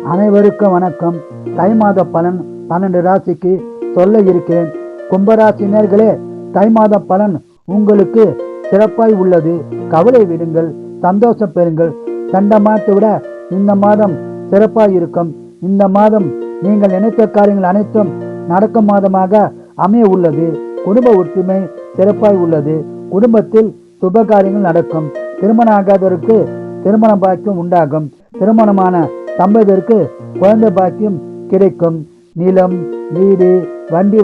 அனைவருக்கும் வணக்கம். தை மாத பலன் 12 ராசிக்கு சொல்ல இருக்கிறேன். கும்பராசினர்களே, தை மாத பலன் உங்களுக்கு சிறப்பாய் உள்ளது. கவலை விடுங்கள், சந்தோஷம் பெறுங்கள். கண்ட மாதத்தை விட இந்த மாதம் சிறப்பாய் இருக்கும். இந்த மாதம் நீங்கள் நினைத்த காரியங்கள் அனைத்தும் நடக்கும் மாதமாக அமைய உள்ளது. குடும்ப ஒற்றுமை சிறப்பாய் உள்ளது. குடும்பத்தில் சுப காரியங்கள் நடக்கும். திருமணம் ஆகாதவருக்கு திருமண பாக்கியம் உண்டாகும். திருமணமான தம்பதியருக்கு குழந்தை பாக்கியம் கிடைக்கும். நிலம், வீடு, வண்டி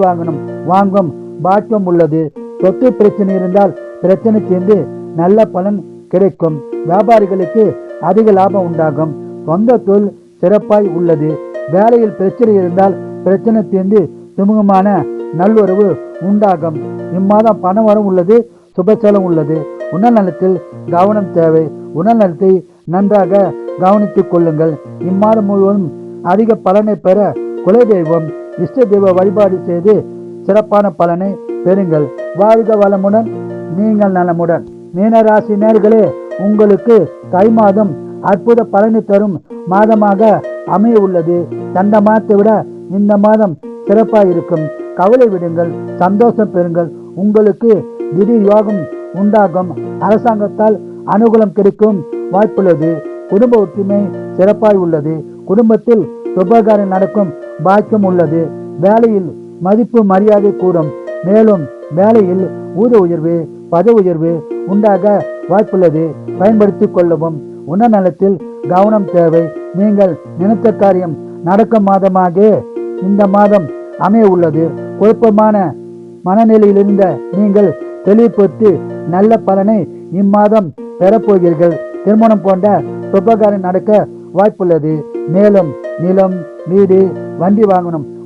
வாங்கும் பாக்கியம் உள்ளது. சொத்து பிரச்சனை இருந்தால் பிரச்சனை தீர்ந்து நல்ல பலன் கிடைக்கும். வியாபாரிகளுக்கு அதிக லாபம் உண்டாகும். சொந்த தொழில் சிறப்பாய் உள்ளது. வேலையில் பிரச்சனை இருந்தால் பிரச்சனை தீர்ந்து சுமூகமான நல்வரவு உண்டாகும். இம்மாதம் பண வரம் உள்ளது. சுபசலம் உள்ளது. உடல்நலத்தில் கவனம் தேவை. உடல்நலத்தை நன்றாக கவனித்துக் கொள்ளுங்கள். இம்மாதம் முழுவதும் அதிக பலனை பெற குலதெய்வம், இஷ்ட தெய்வ வழிபாடு செய்து சிறப்பான பலனை பெறுங்கள். வாழ்க வளமுடன், நீங்கள் நலமுடன். மீனராசி நேர்களே, உங்களுக்கு தை மாதம் அற்புத பலனை தரும் மாதமாக அமைய உள்ளது. கண்ட மாதத்தை விட இந்த மாதம் சிறப்பாக இருக்கும். கவலை விடுங்கள், சந்தோஷம் பெறுங்கள். உங்களுக்கு திடீர் யோகம் உண்டாகும். அரசாங்கத்தால் அனுகூலம் கிடைக்கும் வாய்ப்புள்ளது. குடும்ப ஒற்றுமை சிறப்பாய் உள்ளது. குடும்பத்தில் சுபகாரம் நடக்கும் பாக்கியம் உள்ளது. வேலையில் மதிப்பு மரியாதை கூடும். மேலும் வேலையில் ஊத உயர்வு, பதவி உயர்வு உண்டாக வாய்ப்புள்ளது. பயன்படுத்திக் கொள்ளவும். உடல்நலத்தில் கவனம் தேவை. நீங்கள் நினைத்த காரியம் நடக்கும் மாதமாக இந்த மாதம் அமைய உள்ளது. குழப்பமான மனநிலையில் இருந்த நீங்கள் தெளிவுபடுத்தி நல்ல பலனை இம்மாதம் பெறப்போகிறீர்கள். திருமணம் போன்ற சுபகாரம் நடக்க வாய்ப்புள்ளது. மேலும் நிலம், வீடு, வண்டி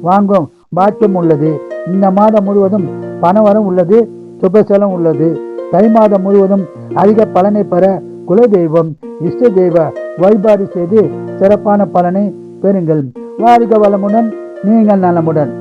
வாங்கும் பாக்கியம் உள்ளது. இந்த மாதம் முழுவதும் பணவரம் உள்ளது. சுபசலம் உள்ளது. தை மாதம் முழுவதும் அதிக பலனை பெற குலதெய்வம், இஷ்ட தெய்வ வழிபாடு செய்து சிறப்பான பலனை பெறுங்கள். வாழ்க வளமுடன், நீங்கள் நலமுடன்.